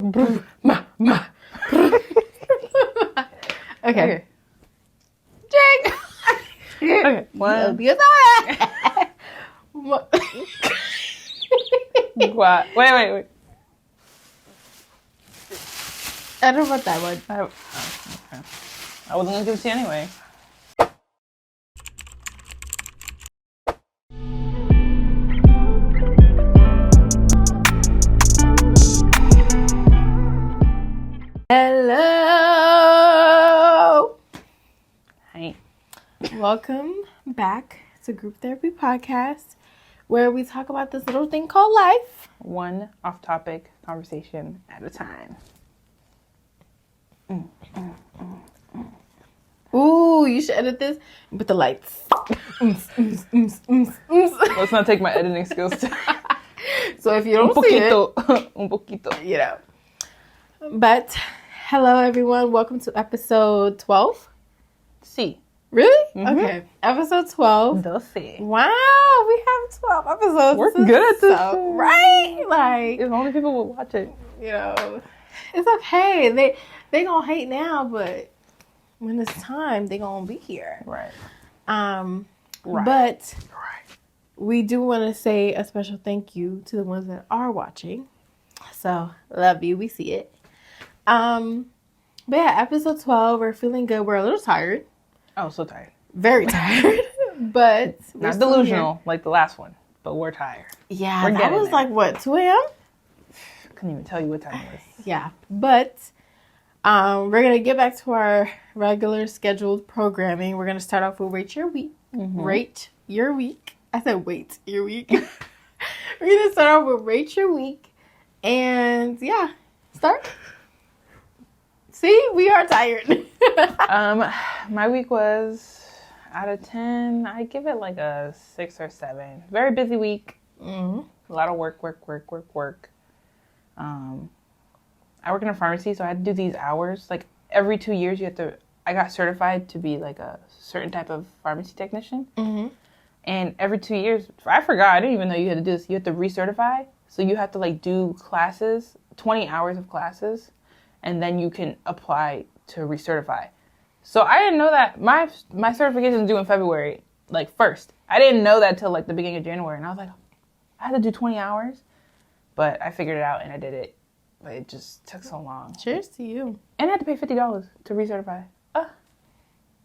Okay. Jake. Okay. One. What? Wait. I don't know about that one. Okay. I wasn't gonna give it to you anyway. Hello. Hi. Welcome back to Group Therapy Podcast, where we talk about this little thing called life. One off-topic conversation at a time. Ooh, you should edit this with the lights. Let's not take my editing skills to So if you don't see it, un poquito. you know. But hello, everyone. Welcome to episode 12. Sí. Really? Mm-hmm. Okay. Episode 12. 12. Wow, we have 12 episodes. We're good at this. Right? Like, If only people would watch it. you know, it's okay. They gonna hate now, but when it's time, they gonna be here. Right. Right. But Right. we do want to say a special thank you to the ones that are watching. So love you. We see it. But yeah, episode 12. We're feeling good. We're a little tired. Oh, so tired. Very tired. But we're Not still delusional like the last one, but we're tired. here. Yeah, We're that getting was there. like what, 2 a.m. Couldn't even tell you what time it was. Yeah, but we're gonna get back to our regular scheduled programming. We're gonna start off with Rate Your Week. Mm-hmm. Rate Your Week. I said wait your week. We're gonna start off with Rate Your Week, and yeah, start. See, we are tired. My week was out of 10. I give it like a 6 or 7. Very busy week. Mm-hmm. A lot of work. I work in a pharmacy, so I had to do these hours. Like every 2 years, I got certified to be like a certain type of pharmacy technician. Mm-hmm. And every 2 years, I forgot. I didn't even know you had to do this. You have to recertify. So you have to like do classes, 20 hours of classes, and then you can apply to recertify. So I didn't know that my certification is due in February, like 1st. I didn't know that till like the beginning of January, and I was like, I had to do 20 hours, but I figured it out and I did it. But it just took so long. Cheers to you. And I had to pay $50 to recertify.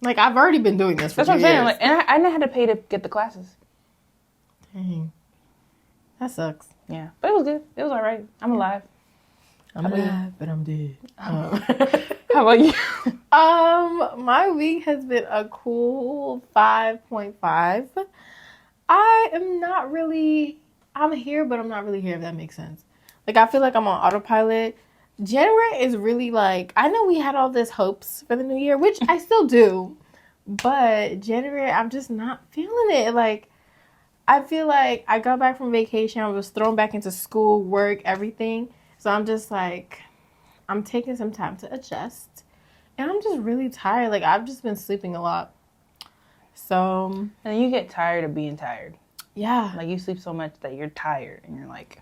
Like, I've already been doing this for That's what 2 I'm years. saying. Like, and I didn't have to pay to get the classes. Dang. That sucks. Yeah, but it was good. It was all right. I'm alive. I'm alive, but I'm dead. How about you? My week has been a cool 5.5. I'm here, but I'm not really here, if that makes sense. Like, I feel like I'm on autopilot. January is really like, I know we had all this hopes for the new year, which I still do, but January, I'm just not feeling it. Like, I feel like I got back from vacation, I was thrown back into school, work, everything. So I'm just like, I'm taking some time to adjust. And I'm just really tired. Like, I've just been sleeping a lot. So. And you get tired of being tired. Yeah. Like, you sleep so much that you're tired. And you're like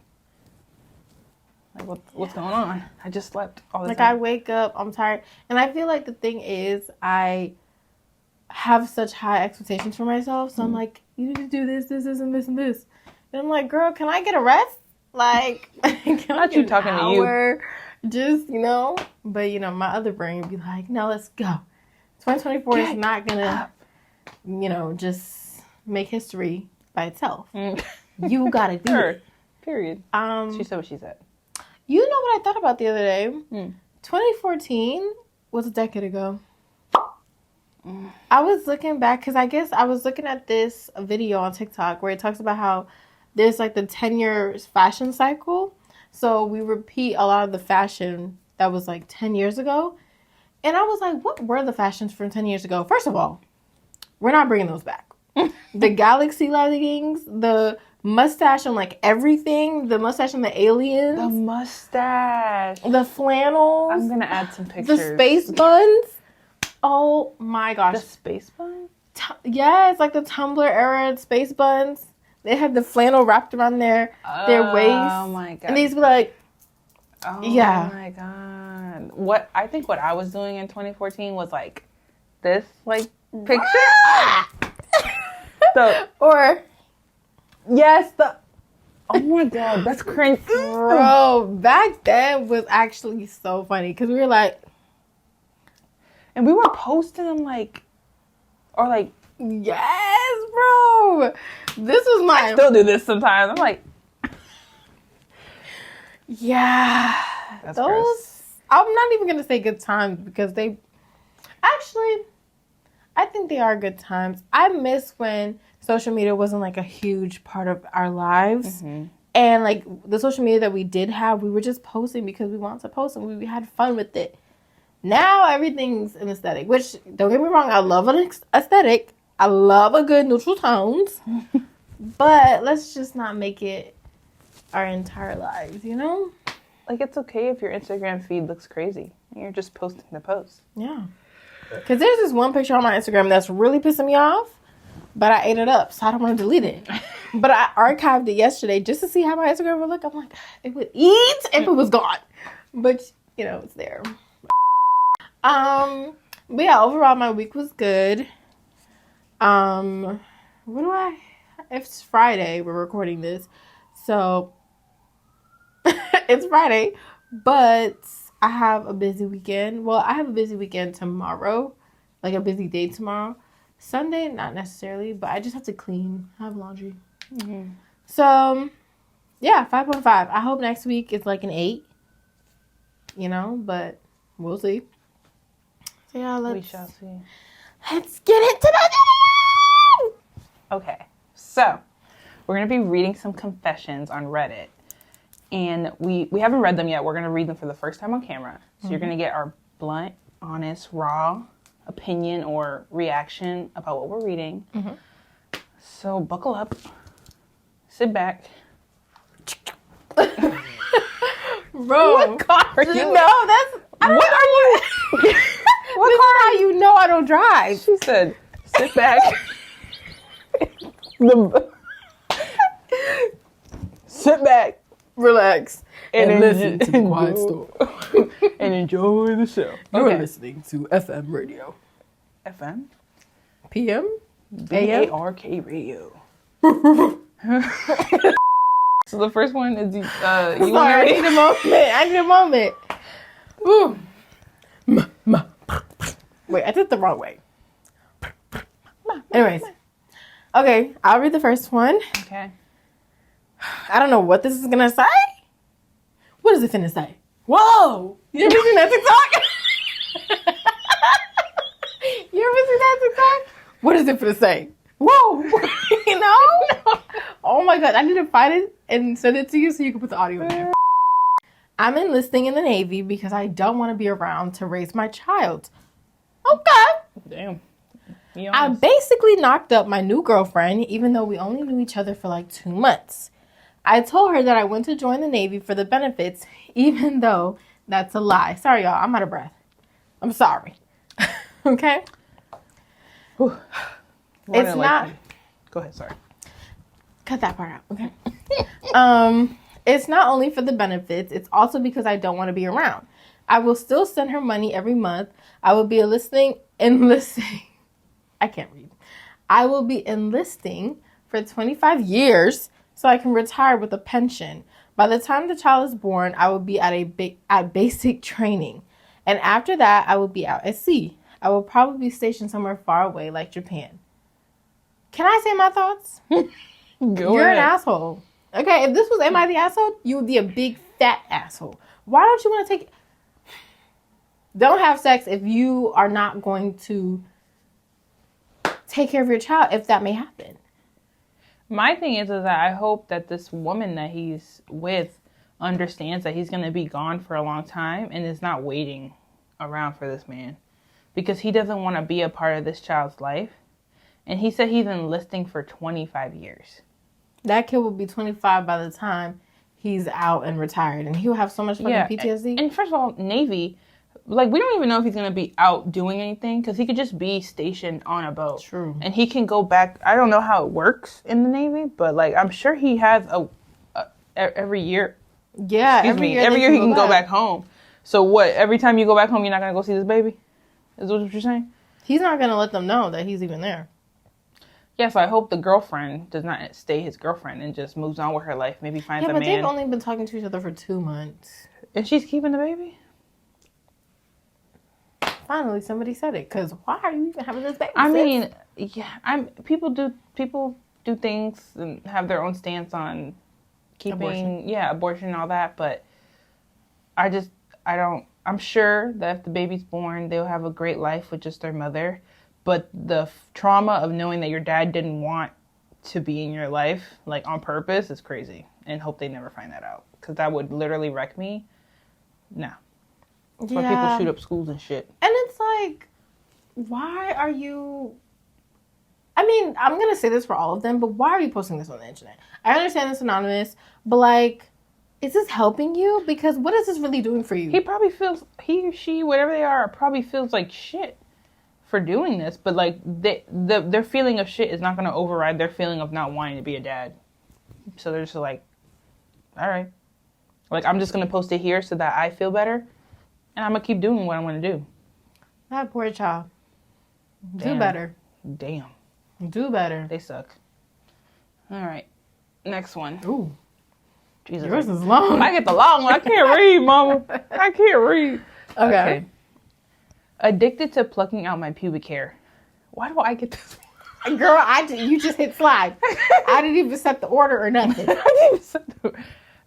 what's going on? I just slept all the like, time. I wake up, I'm tired. And I feel like the thing is, I have such high expectations for myself. So I'm like, you need to do this, and this, and this. And I'm like, girl, can I get a rest? Like, can I Not you get talking an to you. hour? Just, But, my other brain would be like, no, let's go. 2024 is not going to, just make history by itself. You got to do it. Period. She said what she said. You know what I thought about the other day? 2014 was a decade ago. I was looking back because I guess I was looking at this video on TikTok where it talks about how there's like the 10-year fashion cycle. So we repeat a lot of the fashion that was like 10 years ago. And I was like, what were the fashions from 10 years ago? First of all, we're not bringing those back. The galaxy leggings, the mustache on like everything, the mustache on the aliens. The mustache. The flannels. I'm going to add some pictures. The space buns. Oh my gosh. The space bun? Yeah, it's like the Tumblr era space buns. They had the flannel wrapped around their waist. Oh my god. And these be like, Oh Yeah. my God. What I was doing in 2014 was like this picture. Or Yes, oh my God, that's cringe. bro, back then was actually so funny because we were like, and we were posting them yes, bro. This was my. I still do this sometimes. I'm like, yeah, that's those. gross. I'm not even gonna say good times because they. Actually, I think they are good times. I miss when social media wasn't like a huge part of our lives. Mm-hmm. And like the social media that we did have, we were just posting because we wanted to post and we had fun with it. Now everything's an aesthetic, which don't get me wrong, I love an aesthetic. I love a good neutral tones. But let's just not make it our entire lives, you know? Like, it's okay if your Instagram feed looks crazy and you're just posting the post. Yeah. Because there's this one picture on my Instagram that's really pissing me off, but I ate it up, so I don't want to delete it. But I archived it yesterday just to see how my Instagram would look. I'm like, it would eat if it was gone. But, you know, it's there. But yeah, overall my week was good. It's Friday, we're recording this. So it's Friday, but I have a busy weekend. Well, I have a busy weekend tomorrow, like a busy day tomorrow. Sunday, not necessarily, but I just have to clean. I have laundry. Mm-hmm. So, yeah, 5.5. I hope next week it's like an 8, you know, but we'll see. So, yeah, We shall see. Let's get into the video! Okay, so we're going to be reading some confessions on Reddit. And we haven't read them yet. We're going to read them for the first time on camera. So you're going to get our blunt, honest, raw opinion or reaction about what we're reading. Mm-hmm. So buckle up. Sit back. Bro, What car are you in? No, that's... What are you? What car? How you know I don't drive? She said, sit back. Sit back. Relax. And listen to the quiet storm. And enjoy the show. You're listening to FM radio. FM? PM? BARK radio. So the first one is you Sorry, want I need a moment. I need a moment. Ooh. Wait, I did it the wrong way. Anyways. Okay, I'll read the first one. Okay. I don't know what this is gonna say. What is it finna say? Whoa! You ever seen that TikTok? You ever seen that TikTok? What is it finna say? Whoa! You know? No. Oh my god, I need to find it and send it to you so you can put the audio in there. I'm enlisting in the Navy because I don't want to be around to raise my child. Okay. Damn. I basically knocked up my new girlfriend, even though we only knew each other for like 2 months. I told her that I went to join the Navy for the benefits, even though that's a lie. Sorry, y'all. I'm out of breath. I'm sorry. Okay? It's not... Go ahead, sorry. Cut that part out, okay? It's not only for the benefits. It's also because I don't want to be around. I will still send her money every month. I will be enlisting... I can't read. I will be enlisting for 25 years so I can retire with a pension. By the time the child is born, I will be at basic training. And after that, I will be out at sea. I will probably be stationed somewhere far away like Japan. Can I say my thoughts? You're an asshole. Okay, if this was Am I the Asshole, you would be a big fat asshole. Why don't you want to take... Don't have sex if you are not going to take care of your child, if that may happen. My thing is that I hope that this woman that he's with understands that he's going to be gone for a long time and is not waiting around for this man. Because he doesn't want to be a part of this child's life. And he said he's enlisting for 25 years. That kid will be 25 by the time he's out and retired. And he'll have so much fucking PTSD. And first of all, Navy... Like, we don't even know if he's going to be out doing anything because he could just be stationed on a boat. True. And he can go back. I don't know how it works in the Navy, but, like, I'm sure he has every year Yeah, Every year he can go back home. So what? Every time you go back home, you're not gonna go see this baby? Is what you're saying? He's not gonna let them know that he's even there. Yeah, so I hope the girlfriend does not stay his girlfriend and just moves on with her life. Maybe finds a man. Yeah, but they've only been talking to each other for 2 months. And she's keeping the baby? Finally, somebody said it. Because why are you even having this baby? I mean, yeah, people do things and have their own stance on keeping, abortion and all that. But I'm sure that if the baby's born, they'll have a great life with just their mother. But the trauma of knowing that your dad didn't want to be in your life, like on purpose, is crazy. And hope they never find that out. Because that would literally wreck me. No. Yeah. Where people shoot up schools and shit. And it's like, why are you... I mean, I'm going to say this for all of them, but why are you posting this on the internet? I understand it's anonymous, but like, is this helping you? Because what is this really doing for you? He probably feels, he or she, whatever they are, probably feels like shit for doing this. But like, their feeling of shit is not going to override their feeling of not wanting to be a dad. So they're just like, all right. Like, I'm just going to post it here so that I feel better. And I'm going to keep doing what I want to do. That poor child. Damn. Do better. Damn. Do better. They suck. All right. Next one. Ooh. Jesus. Yours is long. I get the long one. I can't read, mama. I can't read. Okay. Addicted to plucking out my pubic hair. Why do I get this one? Girl, you just hit slide. I didn't even set the order or nothing.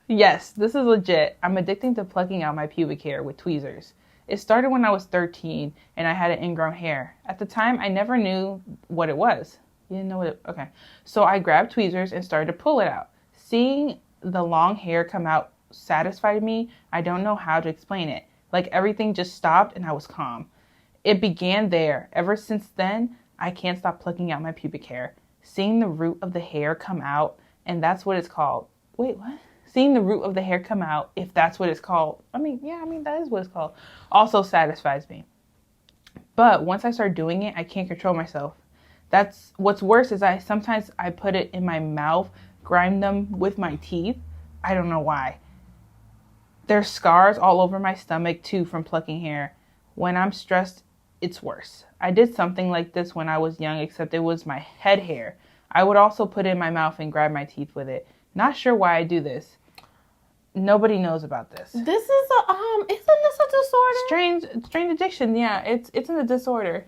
Yes, this is legit. I'm addicted to plucking out my pubic hair with tweezers. It started when I was 13 and I had an ingrown hair. At the time, I never knew what it was. You didn't know what it... Okay. So I grabbed tweezers and started to pull it out. Seeing the long hair come out satisfied me. I don't know how to explain it. Like everything just stopped and I was calm. It began there. Ever since then, I can't stop plucking out my pubic hair. Seeing the root of the hair come out, and that's what it's called. Wait, what? Seeing the root of the hair come out, if that's what it's called. I mean, that is what it's called. Also satisfies me. But once I start doing it, I can't control myself. That's what's worse is sometimes I put it in my mouth, grind them with my teeth. I don't know why. There's scars all over my stomach too from plucking hair. When I'm stressed, it's worse. I did something like this when I was young, except it was my head hair. I would also put it in my mouth and grab my teeth with it. Not sure why I do this. Nobody knows about this. This is isn't this a disorder? Strange addiction. Yeah, it's in a disorder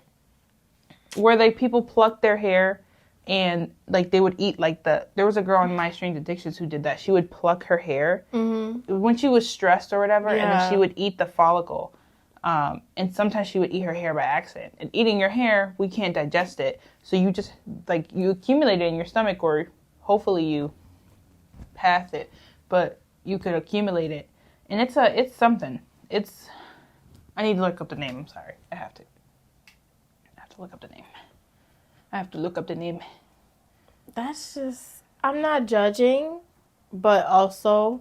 where people pluck their hair and like they would eat like there was a girl in My Strange Addictions who did that. She would pluck her hair when she was stressed or whatever, and then she would eat the follicle. And sometimes she would eat her hair by accident. And eating your hair, we can't digest it, so you just you accumulate it in your stomach, or hopefully you pass it, but you could accumulate it, and it's something. I need to look up the name. I'm sorry. I have to look up the name. I have to look up the name. That's just... I'm not judging, but also...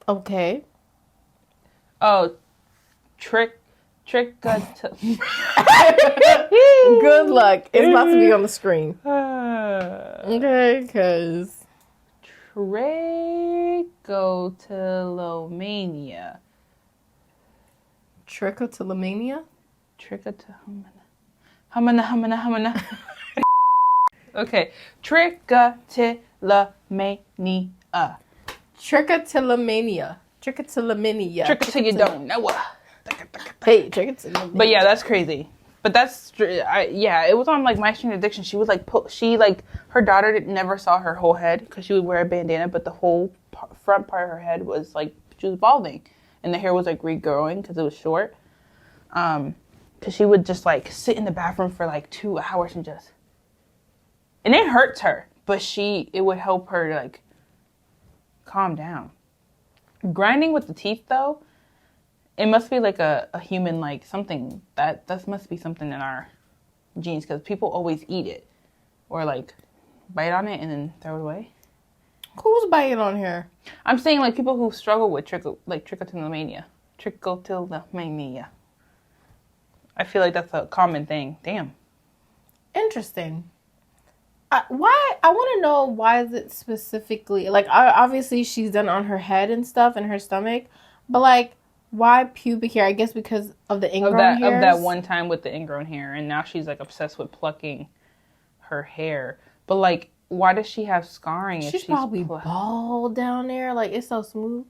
Okay. Oh, trick. Good luck. It's about to be on the screen. Okay, because... Trichotillomania. Trichotillomania? Humana. Okay. Trichotillomania. Trichotillomania. Trick it till you don't know. Hey, trichotillomania. But yeah, that's crazy. But that's, it was on My Strange Addiction. She was her daughter never saw her whole head because she would wear a bandana, but the whole front part of her head was she was balding. And the hair was regrowing because it was short. Because she would just sit in the bathroom for 2 hours and it hurts her, but it would help her to calm down. Grinding with the teeth though, it must be a human something that must be something in our genes, because people always eat it or bite on it and then throw it away. Who's biting on here? I'm saying people who struggle with trichotillomania. I feel that's a common thing. Damn. Interesting. Why? I want to know why is it specifically like obviously she's done on her head and stuff and her stomach, but like why pubic hair? I guess because of the ingrown hairs. Of that one time with the ingrown hair, and now she's like obsessed with plucking her hair. But like, why does she have scarring? She's probably bald down there. Like it's so smooth.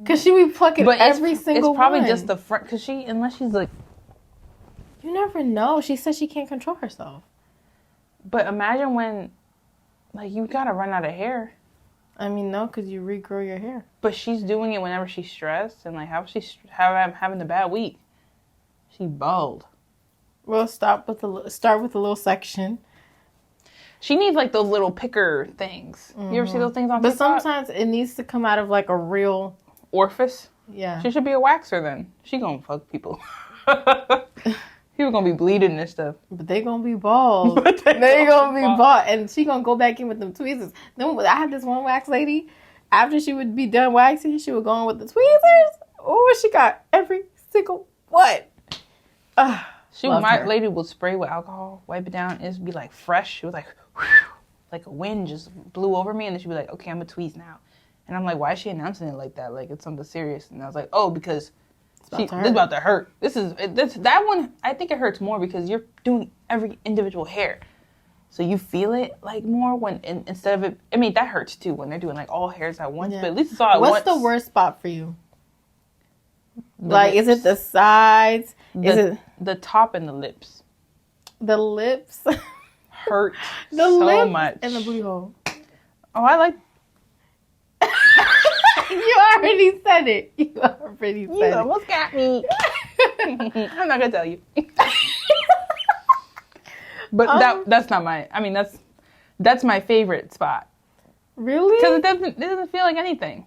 Cause she be plucking every single one. It's probably just the front. Cause unless she's like, you never know. She says she can't control herself. But imagine when, like, you gotta run out of hair. I mean, no, because you regrow your hair. But she's doing it whenever she's stressed, and like, having a bad week? She's bald. Well, start with a little section. She needs like those little picker things. Mm-hmm. You ever see those things on TikTok? But sometimes it needs to come out of like a real orifice. Yeah. She should be a waxer then. She gonna fuck people. People gonna be bleeding and stuff. But they gonna be bald. they gonna be bald. And she gonna go back in with them tweezers. Then I had this one wax lady. After she would be done waxing, she would go in with the tweezers. Oh, she got every single one. My lady would spray with alcohol, wipe it down. It'd be like fresh. It was like, whew, like a wind just blew over me. And then she'd be like, okay, I'm gonna tweeze now. And I'm like, why is she announcing it like that? Like it's something serious. And I was like, oh, because this is about to hurt. That one, I think it hurts more because you're doing every individual hair. So you feel it like more instead of it. I mean, that hurts too when they're doing like all hairs at once, but at least it's all at once. What's the worst spot for you? Like, lips. Is it the sides? Is it the top and the lips? The lips hurt so much. And the booty hole. Oh, I like. You already said it. You almost got me. I'm not gonna tell you. But that's not my. I mean, that's my favorite spot. Really? Because it doesn't feel like anything.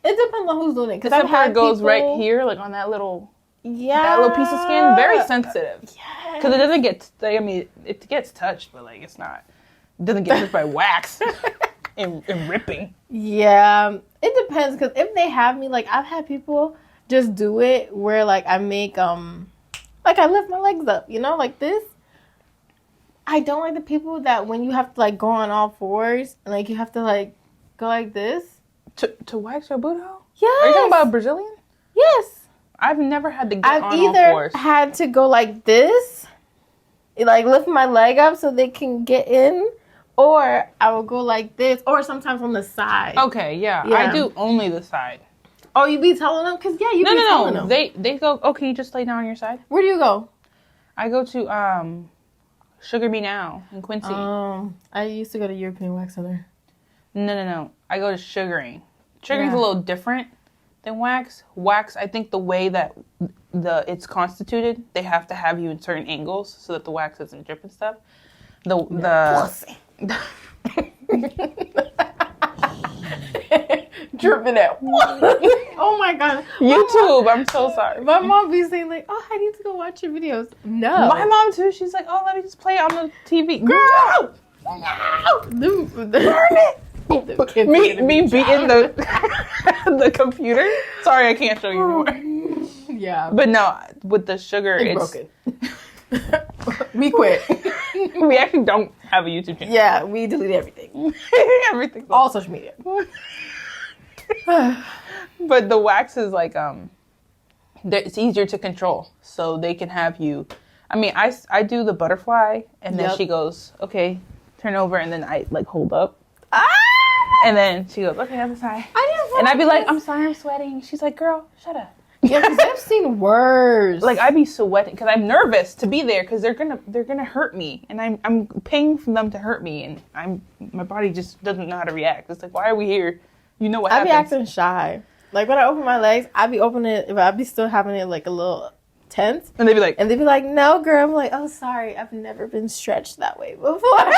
It depends on who's doing it. Because it goes right here, like on that little that little piece of skin. Very sensitive. Yeah. Because it doesn't get. I mean, it gets touched, but like it's not. It doesn't get touched by wax and ripping. Yeah, it depends. Because if they have me, like I've had people just do it where like I make like I lift my legs up, like this. I don't like the people that when you have to like go on all fours and like you have to like go like this. To wax your booty hole? Yes. Are you talking about Brazilian? Yes. I've never had to get on all fours. I've either had to go like this, like lift my leg up so they can get in, or I will go like this, or sometimes on the side. Okay, yeah. I do only the side. Oh, you be telling them? Because, yeah, you be telling them. They go, oh, can you just lay down on your side? Where do you go? I go to Sugar Me Now in Quincy. I used to go to European Wax Center. No. I go to Sugaring. Sugaring's a little different than wax. Wax, I think the way that it's constituted, they have to have you in certain angles so that the wax doesn't drip and stuff. Dripping out. Oh my god. YouTube, I'm so sorry. My mom be saying like, oh, I need to go watch your videos. No. My mom too, she's like, oh, let me just play it on the TV. Girl! No! Burn it! Me beating the computer. Sorry, I can't show you anymore. Yeah. But no, with the sugar, it's broken. We quit. We actually don't have a YouTube channel. Yeah, we delete everything. Everything. All social media. But the wax is like, it's easier to control. So they can have you. I mean, I do the butterfly, and then she goes, okay, turn over, and then I like hold up. And then she goes, okay, other side. And I'd be like, I'm sorry, I'm sweating. She's like, girl, shut up. Yeah, because I've seen worse. Like I'd be sweating because I'm nervous to be there because they're gonna hurt me, and I'm paying for them to hurt me, and my body just doesn't know how to react. It's like, why are we here? You know what happens? I'd be acting shy. Like when I open my legs, I'd be opening it, but I'd be still having it like a little tense. And they'd be like, no, girl. I'm like, oh, sorry, I've never been stretched that way before.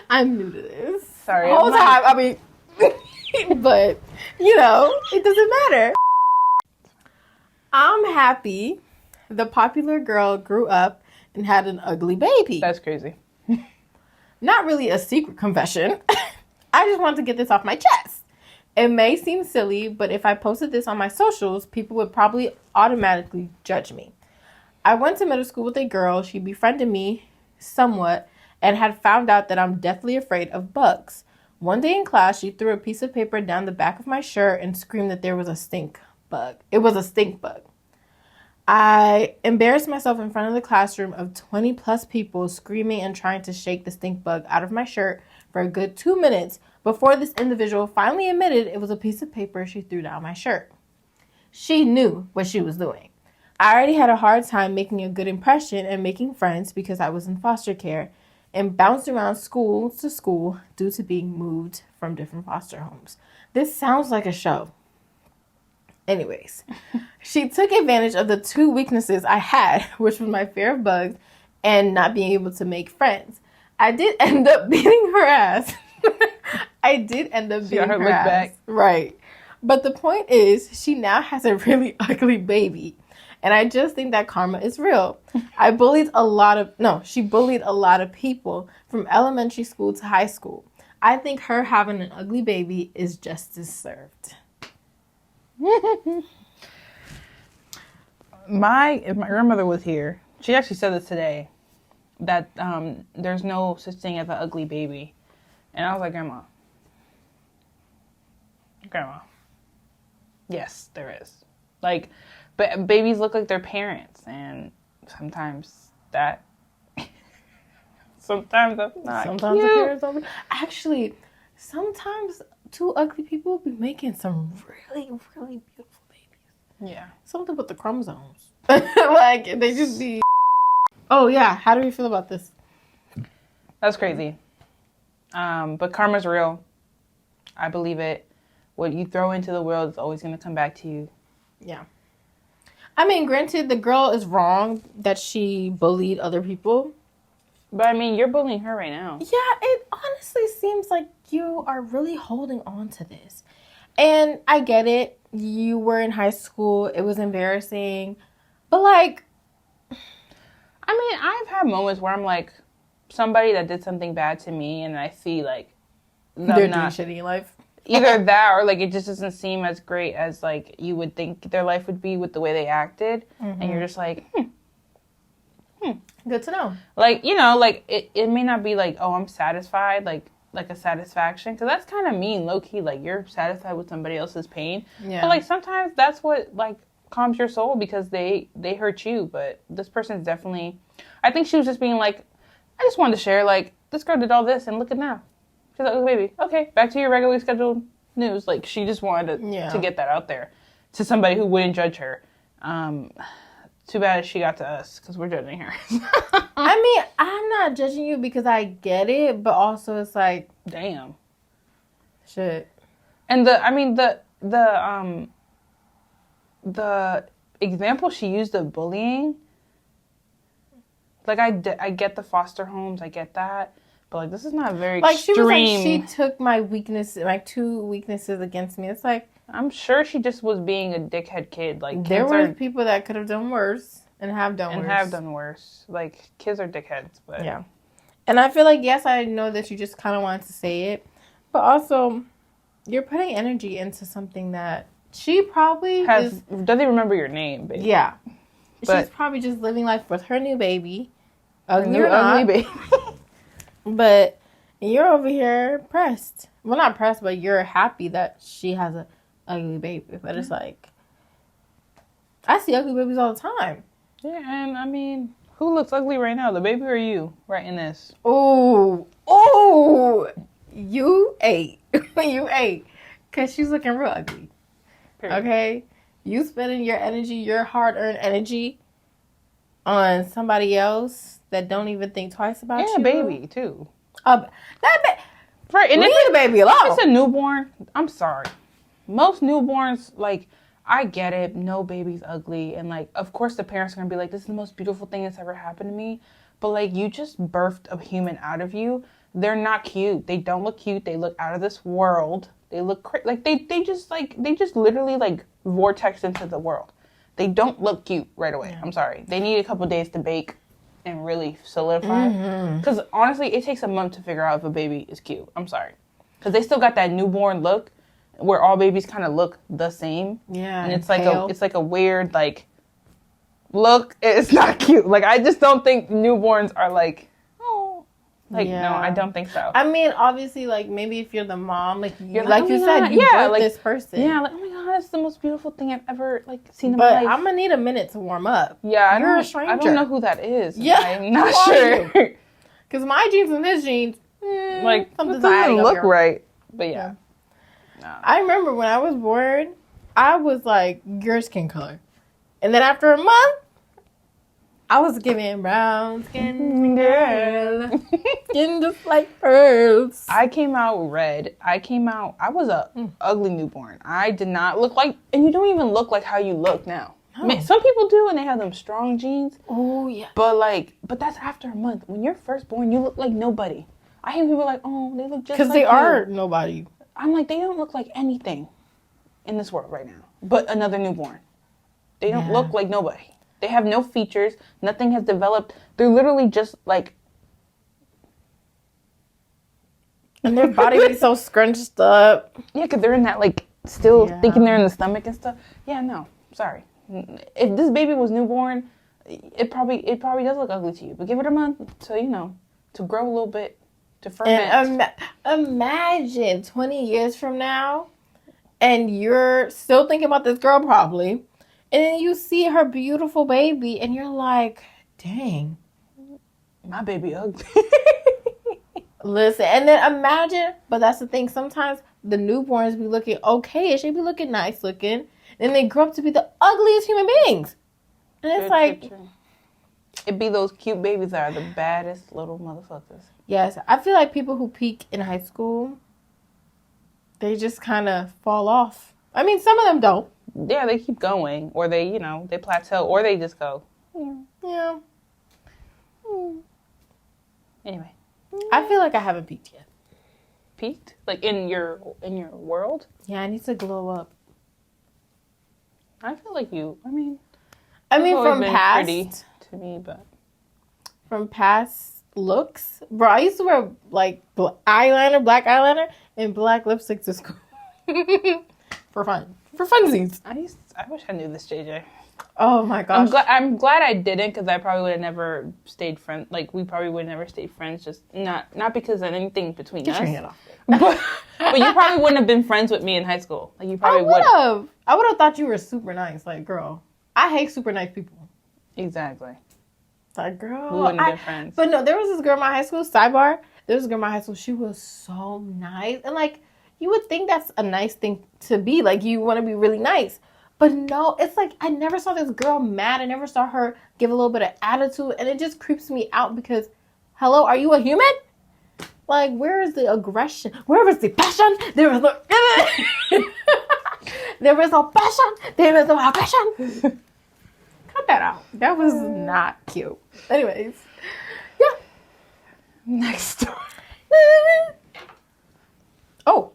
I'm new to this. Sorry, the whole time. I mean, but it doesn't matter. I'm happy the popular girl grew up and had an ugly baby. That's crazy. Not really a secret confession. I just wanted to get this off my chest. It may seem silly, but if I posted this on my socials, people would probably automatically judge me. I went to middle school with a girl. She befriended me somewhat, and had found out that I'm deathly afraid of bugs. One day in class, she threw a piece of paper down the back of my shirt and screamed that there was a stink bug. It was a stink bug. I embarrassed myself in front of the classroom of 20 plus people screaming and trying to shake the stink bug out of my shirt for a good 2 minutes before this individual finally admitted it was a piece of paper she threw down my shirt. She knew what she was doing. I already had a hard time making a good impression and making friends because I was in foster care and bounced around school to school due to being moved from different foster homes. This sounds like a show. Anyways, she took advantage of the 2 weaknesses I had, which was my fear of bugs and not being able to make friends. I did end up beating her ass. Back. Right. But the point is, she now has a really ugly baby. And I just think that karma is real. She bullied a lot of people from elementary school to high school. I think her having an ugly baby is justice served. If my grandmother was here, she actually said this today, that there's no such thing as an ugly baby. And I was like, Grandma, yes, there is. Like, but babies look like their parents, and sometimes that's not Sometimes cute. the parents don't. Actually, sometimes 2 ugly people be making some really, really beautiful babies. Yeah. Something with the chromosomes. Like, they just be... Oh, yeah. How do you feel about this? That's crazy. But karma's real. I believe it. What you throw into the world is always going to come back to you. Yeah. I mean, granted, the girl is wrong that she bullied other people. But, I mean, you're bullying her right now. Yeah, it honestly seems like you are really holding on to this. And I get it. You were in high school. It was embarrassing. But, like... I mean, I've had moments where I'm like, somebody that did something bad to me, and I see, like, they're doing shitty in life. Either that or, like, it just doesn't seem as great as, like, you would think their life would be with the way they acted. Mm-hmm. And you're just like, Good to know. Like, you know, like, it may not be like, oh, I'm satisfied, like a satisfaction. Because that's kind of mean, low-key. Like, you're satisfied with somebody else's pain. Yeah. But, like, sometimes that's what, like, calms your soul because they hurt you. But this person's definitely... I think she was just being like, I just wanted to share, like, this girl did all this, and look at now. She's like, oh, baby, okay, back to your regularly scheduled news. Like, she just wanted to get that out there to somebody who wouldn't judge her. Too bad she got to us, because we're judging her. I mean, I'm not judging you because I get it, but also it's like... Damn. Shit. And the example she used of bullying... Like, I get the foster homes, I get that. But, like, this is not very extreme. She was like, she took my weaknesses, my 2 weaknesses against me. It's like... I'm sure she just was being a dickhead kid. Like, there were people that could have done worse and have done worse. Like, kids are dickheads, but... Yeah. And I feel like, yes, I know that you just kind of wanted to say it. But also, you're putting energy into something that she probably doesn't remember your name, baby. Yeah. But she's probably just living life with her new baby. Ugly or not. Ugly baby. But you're over here pressed. Well, not pressed, but you're happy that she has a ugly baby. But it's like, I see ugly babies all the time. Yeah, and I mean, who looks ugly right now, the baby or you, writing this? Oh, you ate. You ate. Because she's looking real ugly. Period. Okay? You spending your energy, your hard-earned energy on somebody else that don't even think twice about you. And a baby, too. Right, and leave the baby alone. It's a newborn. I'm sorry. Most newborns, like, I get it. No baby's ugly. And, like, of course the parents are going to be like, this is the most beautiful thing that's ever happened to me. But, like, you just birthed a human out of you. They're not cute. They don't look cute. They look out of this world. They look like they just literally, like, vortex into the world. They don't look cute right away. Yeah. I'm sorry. They need a couple days to bake and really solidify. Because honestly, it takes a month to figure out if a baby is cute. I'm sorry. Because they still got that newborn look where all babies kind of look the same. Yeah. And it's like a weird, like, look. It's not cute. Like, I just don't think newborns are like, oh, Like, no, I don't think so. I mean, obviously, like, maybe if you're the mom, like, You're like oh you my said, God. you Yeah, birthed like, this person. Yeah, like, oh my God, it's the most beautiful thing I've ever, like, seen in But my life. I'm going to need a minute to warm up. Yeah, You're a stranger. I don't know who that is. Yeah, I'm not sure. Because my jeans and his jeans, like, something doesn't look right. But yeah. No. I remember when I was born, I was like, your skin color. And then after a month, I was giving brown skin girl. Skin just like pearls. I came out red. I was a ugly newborn. I did not look like, and you don't even look like how you look now. No. Some people do, and they have them strong genes. Oh, yeah. But that's after a month. When you're first born, you look like nobody. I hear people like, oh, they look just like because they are nobody. I'm like, they don't look like anything in this world right now, but another newborn. They don't look like nobody. They have no features. Nothing has developed. They're literally just like... And their body is so scrunched up. Yeah, because they're in that, like, still thinking they're in the stomach and stuff. Yeah, no, sorry. If this baby was newborn, it probably does look ugly to you. But give it a month to, to grow a little bit, to ferment. And imagine 20 years from now, and you're still thinking about this girl probably, and then you see her beautiful baby, and you're like, dang. My baby ugly. Listen, and then imagine, but that's the thing, sometimes the newborns be looking okay-ish, they be looking nice looking, and they grow up to be the ugliest human beings. And it's like... It'd be those cute babies that are the baddest little motherfuckers. Yes, I feel like people who peak in high school, they just kind of fall off. I mean, some of them don't. Yeah, they keep going, or they, they plateau, or they just go. Yeah. Anyway, I feel like I haven't peaked yet. Peaked? Like in your world? Yeah, I need to glow up. I feel like you. I mean, from past pretty to me, but from past looks, bro. I used to wear like black eyeliner, and black lipstick to school for funsies. I wish I knew this, JJ. Oh my gosh. I'm glad I didn't, because I probably would have never stayed friends. Like, we probably would have never stayed friends. Just not because of anything between Get us. your hand off. but you probably wouldn't have been friends with me in high school. Like, you probably would have. I would have thought you were super nice. Like, girl, I hate super nice people. Exactly. Like, girl, we wouldn't have been friends. But no, there was this girl in my high school. Sidebar. There was a girl in my high school. She was so nice, and like, you would think that's a nice thing to be. Like, you want to be really nice. But no, it's like, I never saw this girl mad. I never saw her give a little bit of attitude. And it just creeps me out because, hello, are you a human? Like, where is the aggression? Where is the passion? There is no... There is no passion. There is no aggression. Cut that out. That was not cute. Anyways. Yeah. Next story. Oh.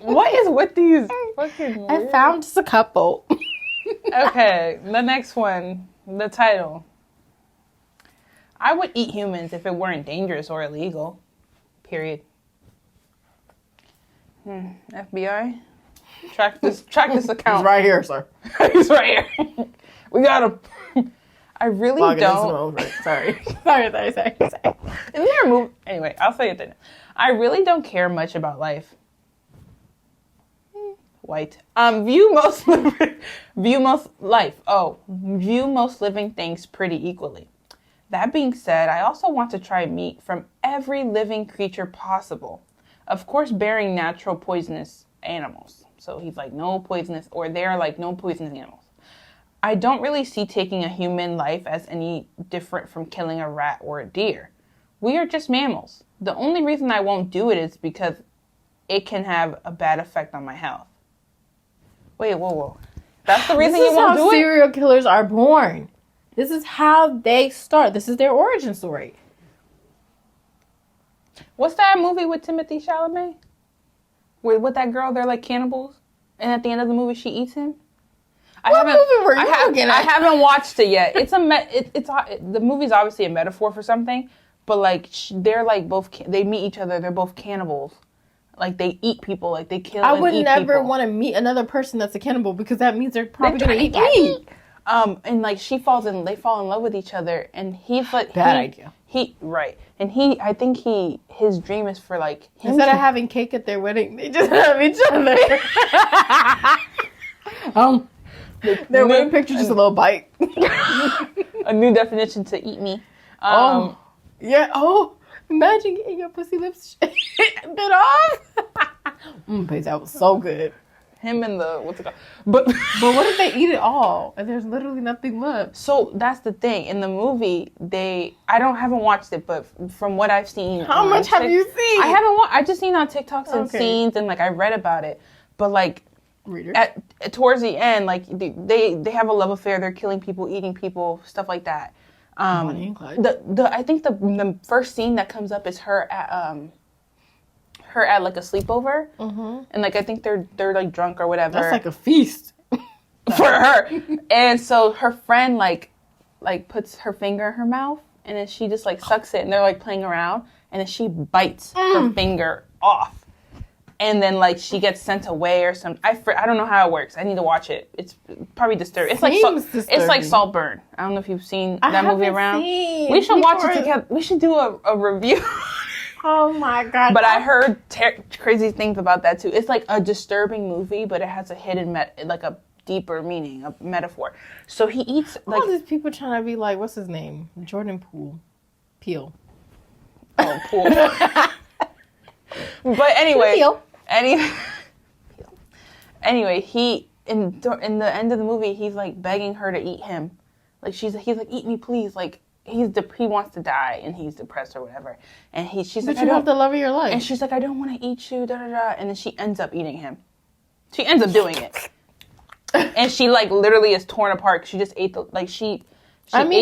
What is with these fucking weird... I found just a couple. Okay, the next one. The title. I would eat humans if it weren't dangerous or illegal. Period. FBI? Track this account. He's right here, sir. He's right here. We got him. I really don't... Sorry. Sorry. Isn't there a movie? Anyway, I'll say it then. I really don't care much about life. White. View most living things pretty equally. That being said, I also want to try meat from every living creature possible. Of course, bearing natural poisonous animals. So he's like, no poisonous, or they're like, no poisonous animals. I don't really see taking a human life as any different from killing a rat or a deer. We are just mammals. The only reason I won't do it is because it can have a bad effect on my health. Wait, whoa. That's the reason you won't do it? This is how serial killers are born. This is how they start. This is their origin story. What's that movie with Timothée Chalamet? With that girl, they're like cannibals, and at the end of the movie, she eats him. I haven't watched it yet. The movie's obviously a metaphor for something, but like they're like they meet each other. They're both cannibals. Like, they eat people. Like, they kill and eat people. I would never want to meet another person that's a cannibal because that means they're probably going to eat me. And like they fall in love with each other, and he's like Bad idea. And I think his dream is for like him instead of having cake at their wedding, they just have each other. Their wedding picture just a little bite. A new definition to eat me. Yeah. Oh, imagine getting your pussy lips bit off. But that was so good. Him and the what's it called? But what if they eat it all and there's literally nothing left? So that's the thing. In the movie, haven't watched it, but from what I've seen, how much have you seen? I haven't watched. I just seen on TikToks and scenes, and like I read about it. But like, towards the end, like they have a love affair. They're killing people, eating people, stuff like that. I think the first scene that comes up is her at like a sleepover, and like I think they're like drunk or whatever. That's like a feast for her. And so her friend like puts her finger in her mouth, and then she just like sucks it, and they're like playing around, and then she bites her finger off, and then like she gets sent away or something. I don't know how it works. I need to watch it. It's probably disturbing. It's like Saltburn. I don't know if you've seen that movie around. We should watch it together. We should do a review. Oh my God. But I heard crazy things about that too. It's like a disturbing movie, but it has a hidden like a deeper meaning, a metaphor. So he eats like all these people trying to be like, what's his name? Jordan Peele. Oh, Poole. But anyway, anyway, he in the end of the movie, he's like begging her to eat him. Like he's like, eat me, please. Like he wants to die, and he's depressed or whatever. And she's like, but you have the love of your life. And she's like, I don't want to eat you, da da da. And then she ends up eating him. She ends up doing it, and she like literally is torn apart. She just ate the ate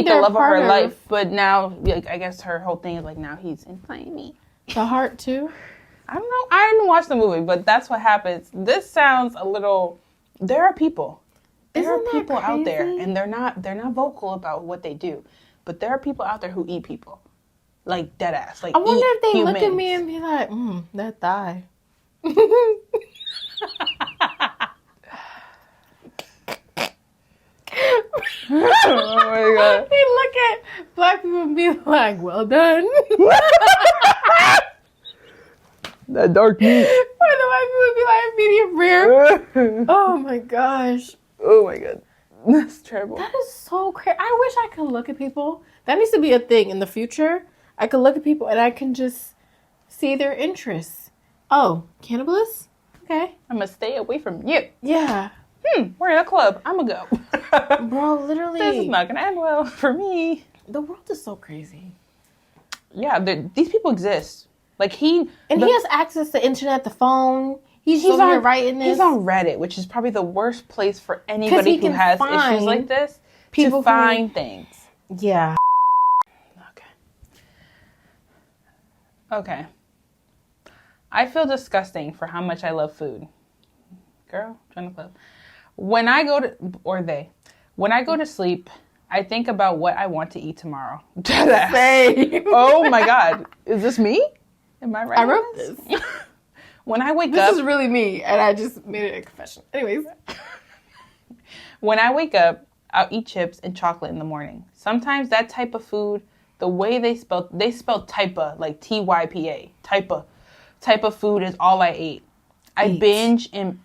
the love of her life. But now, like I guess her whole thing is like now he's inside me. The heart too. I don't know. I didn't watch the movie, but that's what happens. This sounds a little. There are people. There are people out there, and they're not vocal about what they do. But there are people out there who eat people. Like, dead ass. Like, I wonder if they humans. look at me and be like, that thigh. Oh my God. They look at black people and be like, well done. That dark meat. Or the white people would be like, medium rare. Oh my gosh. Oh my God. That's terrible. That is so crazy. I wish I could look at people. That needs to be a thing in the future. I could look at people and I can just see their interests. Oh, cannibalists? Okay. I'm going to stay away from you. Yeah. We're in a club. I'm going to go. Bro, literally. This is not going to end well for me. The world is so crazy. Yeah, these people exist. Like he has access to the internet, the phone. He's on writing this. He's on Reddit, which is probably the worst place for anybody who has issues like this to find things. Yeah. Okay. I feel disgusting for how much I love food. Girl, join the club. When I go to sleep, I think about what I want to eat tomorrow. Same. Oh my God. Is this me? Am I right? I wrote this. When I wake up... This is really me, and I just made it a confession. Anyways. When I wake up, I'll eat chips and chocolate in the morning. Sometimes that type of food, the way they spell typa, like Typa. Type of food is all I ate. I binge and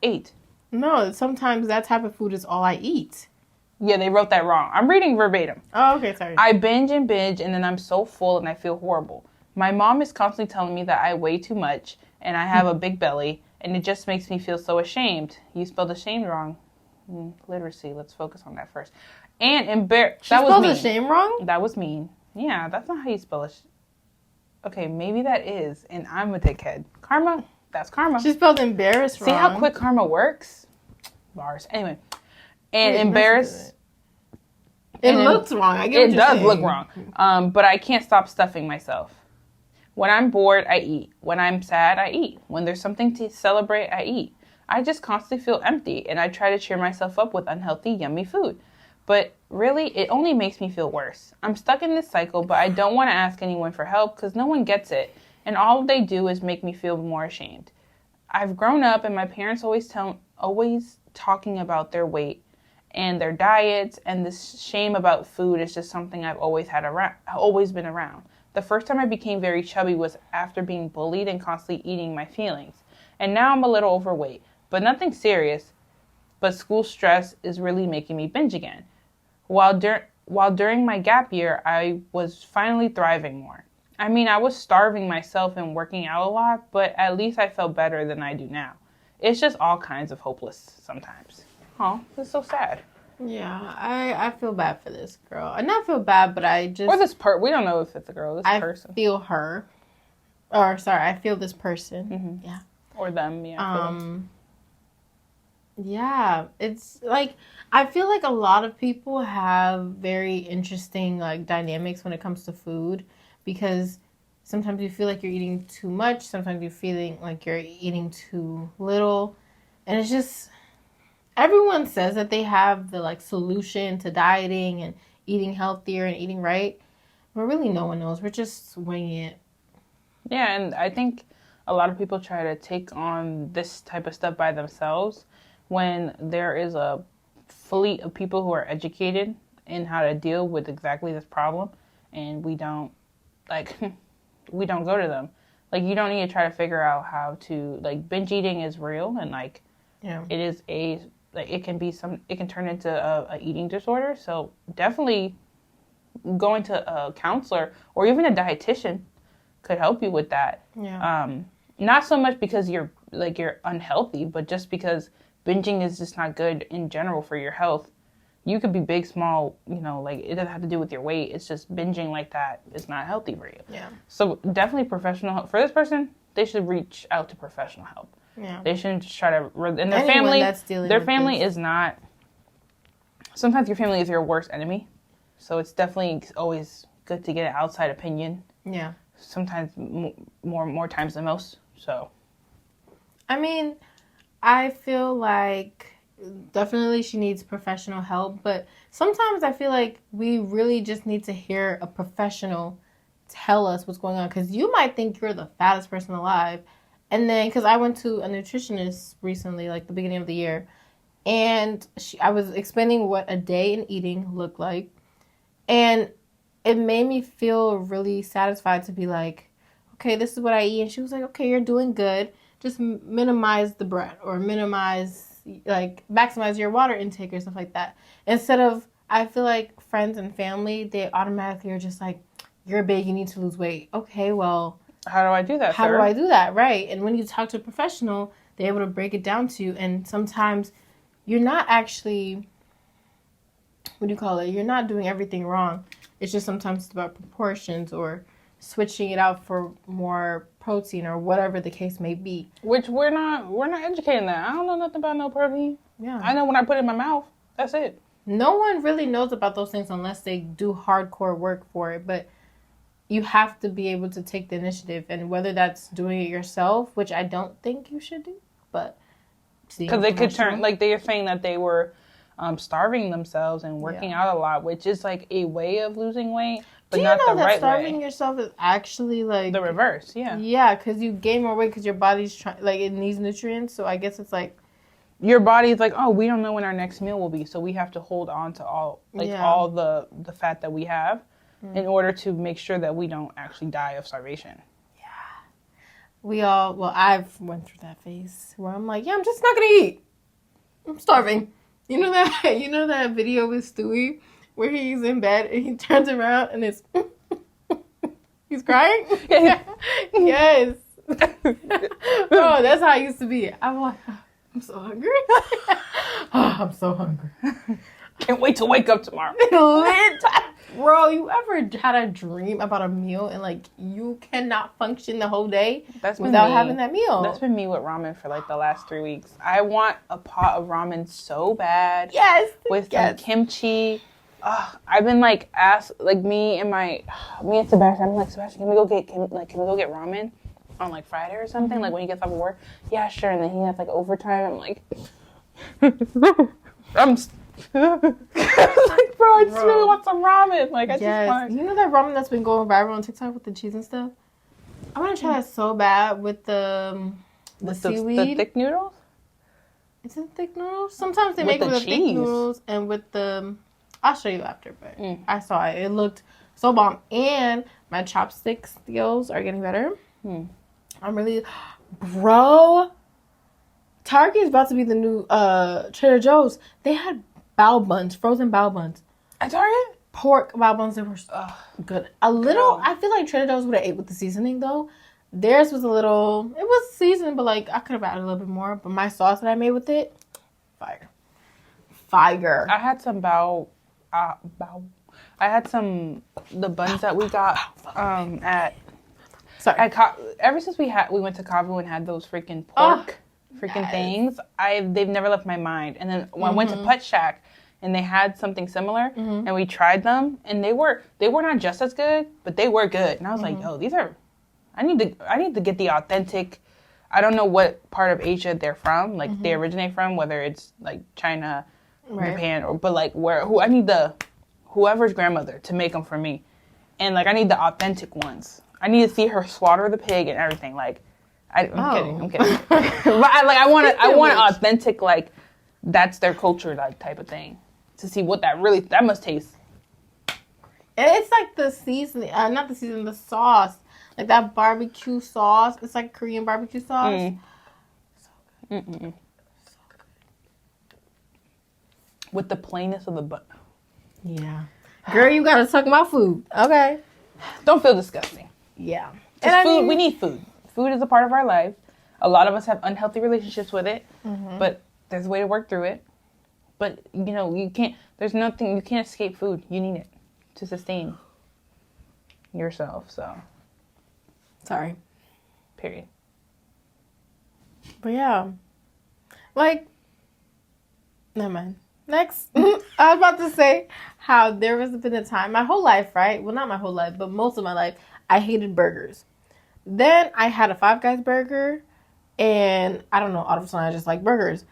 ate. No, sometimes that type of food is all I eat. Yeah, they wrote that wrong. I'm reading verbatim. Oh, okay, sorry. I binge, and then I'm so full and I feel horrible. My mom is constantly telling me that I weigh too much and I have a big belly, and it just makes me feel so ashamed. You spelled ashamed wrong. Literacy. Let's focus on that first. And embarrassed. That was mean. She spelled ashamed wrong? That was mean. Yeah, that's not how you spell it. Okay, maybe that is, and I'm a dickhead. Karma. That's karma. She spelled embarrassed wrong. See how quick karma works? Bars. Anyway. And embarrassed. It looks wrong. I get what you're saying. It does look wrong. But I can't stop stuffing myself. When I'm bored, I eat. When I'm sad, I eat. When there's something to celebrate, I eat. I just constantly feel empty, and I try to cheer myself up with unhealthy, yummy food. But really, it only makes me feel worse. I'm stuck in this cycle, but I don't want to ask anyone for help because no one gets it, and all they do is make me feel more ashamed. I've grown up, and my parents always talking about their weight and their diets, and this shame about food is just something I've always been around. The first time I became very chubby was after being bullied and constantly eating my feelings. And now I'm a little overweight, but nothing serious. But school stress is really making me binge again. While during my gap year, I was finally thriving more. I mean, I was starving myself and working out a lot, but at least I felt better than I do now. It's just all kinds of hopeless sometimes. Oh, it's so sad. Yeah, I feel bad for this girl. I not feel bad, but I just... Or this we don't know if it's a girl, this person. I feel her. Or, sorry, I feel this person. Mm-hmm. Yeah. Or them, yeah. Yeah, it's like, I feel like a lot of people have very interesting, like, dynamics when it comes to food. Because sometimes you feel like you're eating too much. Sometimes you're feeling like you're eating too little. And it's just... Everyone says that they have the like solution to dieting and eating healthier and eating right, but really no one knows. We're just winging it. Yeah, and I think a lot of people try to take on this type of stuff by themselves when there is a fleet of people who are educated in how to deal with exactly this problem, and we don't go to them. Like, you don't need to try to figure out how to, like, binge eating is real, and like it is it can turn into a eating disorder. So definitely going to a counselor or even a dietitian could help you with that. Yeah. Not so much because you're unhealthy, but just because binging is just not good in general for your health. You could be big, small, like it doesn't have to do with your weight. It's just binging like that is not healthy for you. Yeah. So definitely professional help. For this person, they should reach out to professional help. Yeah. They shouldn't just try to, and their family is not, sometimes your family is your worst enemy. So it's definitely always good to get an outside opinion. Yeah. Sometimes more times than most. So. I mean, I feel like definitely she needs professional help, but sometimes I feel like we really just need to hear a professional tell us what's going on, because you might think you're the fattest person alive. And then, because I went to a nutritionist recently, like the beginning of the year, and I was explaining what a day in eating looked like. And it made me feel really satisfied to be like, okay, this is what I eat. And she was like, okay, you're doing good. Just minimize the bread or maximize your water intake or stuff like that. Instead of, I feel like friends and family, they automatically are just like, you're big, you need to lose weight. Okay, well... How do I do that, How do I do that? Right. And when you talk to a professional, they're able to break it down to you. And sometimes you're not actually, you're not doing everything wrong. It's just sometimes it's about proportions or switching it out for more protein or whatever the case may be. Which we're not educating that. I don't know nothing about no protein. Yeah. I know when I put it in my mouth, that's it. No one really knows about those things unless they do hardcore work for it. But you have to be able to take the initiative, and whether that's doing it yourself, which I don't think you should do, but because they could turn, like they are saying that they were starving themselves and working out a lot, which is like a way of losing weight, but not the right way. Do you know that starving yourself is actually like the reverse? Yeah. Yeah, because you gain more weight because your body's trying, like it needs nutrients. So I guess it's like your body's like, oh, we don't know when our next meal will be, so we have to hold on to all the fat that we have. In order to make sure that we don't actually die of starvation. Yeah. I've went through that phase where I'm like, yeah, I'm just not going to eat. I'm starving. You know that video with Stewie where he's in bed and he turns around and it's, he's crying? Yes. Bro, that's how I used to be. I'm like, I'm so hungry. I'm so hungry. Can't wait to wake up tomorrow. Bro, you ever had a dream about a meal and like you cannot function the whole day without having that meal? That's been me with ramen for like the last 3 weeks. I want a pot of ramen so bad. Yes. With some kimchi. I've been like me and Sebastian. I'm like, Sebastian, can we go get ramen on like Friday or something? Like when he gets off of work. Yeah, sure. And then he has like overtime. I'm like, like, bro, I just really want some ramen. Like, I just want. You know that ramen that's been going viral on TikTok with the cheese and stuff? I want to try that so bad with the seaweed. The thick noodles? Is it thick noodles? Sometimes they With make it the with the thick cheese. noodles and with the... I'll show you after, but I saw it. It looked so bomb. And my chopstick skills are getting better. I'm really... Bro, Target is about to be the new Trader Joe's. They had bao buns, frozen bao buns. At Target? Pork bao buns. They were good. A little... I feel like Trader Joe's would have ate with the seasoning, though. Theirs was a little... It was seasoned, but, like, I could have added a little bit more. But my sauce that I made with it, fire. Fire. I had some I had some... The buns that we got at... Sorry. Ever since we went to Cabo and had those freaking pork things, they've never left my mind. And then when I went to Putt Shack and they had something similar and we tried them and they were not just as good, but they were good. And I was like, oh, these are... I need to get the authentic. I don't know what part of Asia they're from, like they originate from, whether it's like China, Japan, but like I need whoever's grandmother to make them for me, and like I need the authentic ones. I need to see her slaughter the pig and everything. Like, I'm kidding. But I want authentic, like that's their culture, like type of thing, to see what that must taste. And it's like the seasoning, not the seasoning, the sauce. Like that barbecue sauce. It's like Korean barbecue sauce. So good. So good. With the plainness of the bun. Yeah. Girl, you gotta talk about food. Okay. Don't feel disgusting. Yeah. And food, we need food. Food is a part of our life. A lot of us have unhealthy relationships with it. But there's a way to work through it. But, you can't escape food. You need it to sustain yourself, so... Sorry. Period. But yeah. Like, never mind. Next. I was about to say how there was been a time, my whole life, right? Well, not my whole life, but most of my life, I hated burgers. Then I had a Five Guys burger, and I don't know, all of a sudden I just like burgers.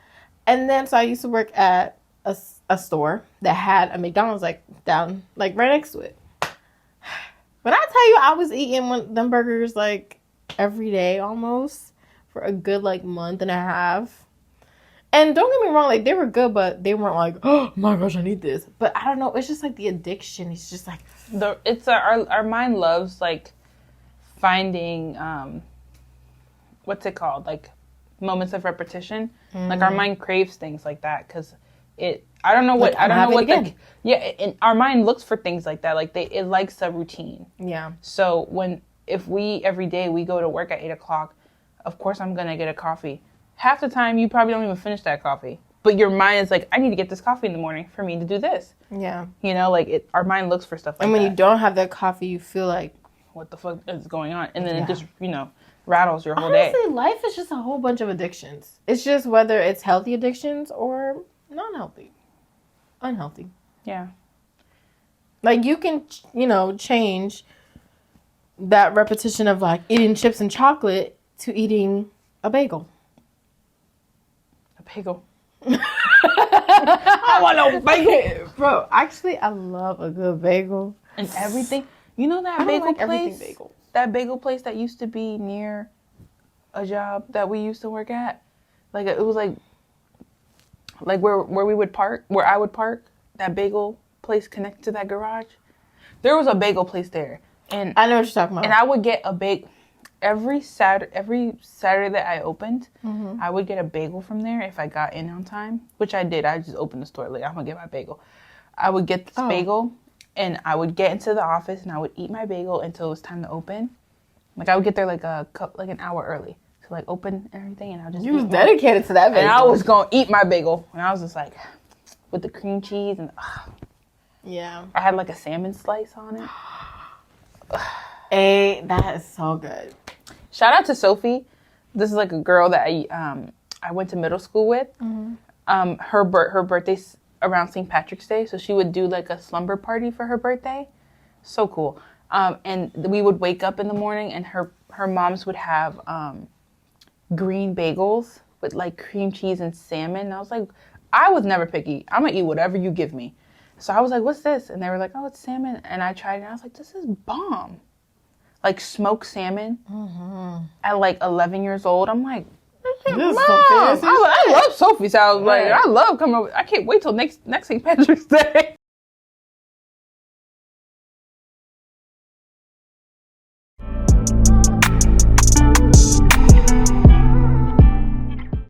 And then, so I used to work at a store that had a McDonald's, like, down, like, right next to it. When I tell you I was eating them burgers like every day almost for a good like month and a half. And don't get me wrong, like they were good, but they weren't like, oh my gosh, I need this. But I don't know, it's just like the addiction. It's just like our mind loves like finding what's it called? Like moments of repetition. Like our mind craves things like that because I don't know what and our mind looks for things like that. Like it likes a routine. Yeah. So if every day we go to work at 8:00, of course I'm gonna get a coffee. Half the time you probably don't even finish that coffee, but your mind is like, I need to get this coffee in the morning for me to do this. Yeah. Like our mind looks for stuff like that. And when you don't have that coffee, you feel like, what the fuck is going on? And then it just rattles your whole day. Honestly, life is just a whole bunch of addictions. It's just whether it's healthy addictions or non-healthy. Unhealthy. Yeah. Like you can, change that repetition of like eating chips and chocolate to eating a bagel. A bagel. I want no bagel. Bro, actually I love a good bagel. And everything. You know that bagel place? Bagel. That bagel place that used to be near a job that we used to work at? Like it was like where we would park, where I would park, that bagel place connected to that garage. There was a bagel place there. And I know what you're talking about. And I would get a bagel every Saturday that I opened. I would get a bagel from there if I got in on time, which I did. I just opened the store late. I'm gonna get my bagel. I would get this bagel, and I would get into the office, and I would eat my bagel until it was time to open. Like I would get there like an hour early to like open everything, and I would just. You was dedicated to that bagel. And I was gonna eat my bagel, and I was just like, with the cream cheese and. Yeah. I had like a salmon slice on it. That is so good. Shout out to Sophie. This is like a girl that I went to middle school with. Her birthday's around St. Patrick's Day, so she would do like a slumber party for her birthday. So cool. And we would wake up in the morning, and her moms would have green bagels with like cream cheese and salmon. And I was like, I was never picky. I'm gonna eat whatever you give me. So I was like, what's this? And they were like, oh, it's salmon. And I tried it, and I was like, this is bomb. Like smoked salmon at like 11 years old. I'm like, This Mom, is so fancy. I love Sophie's house. Like, I love coming over. I can't wait till next St. Patrick's Day.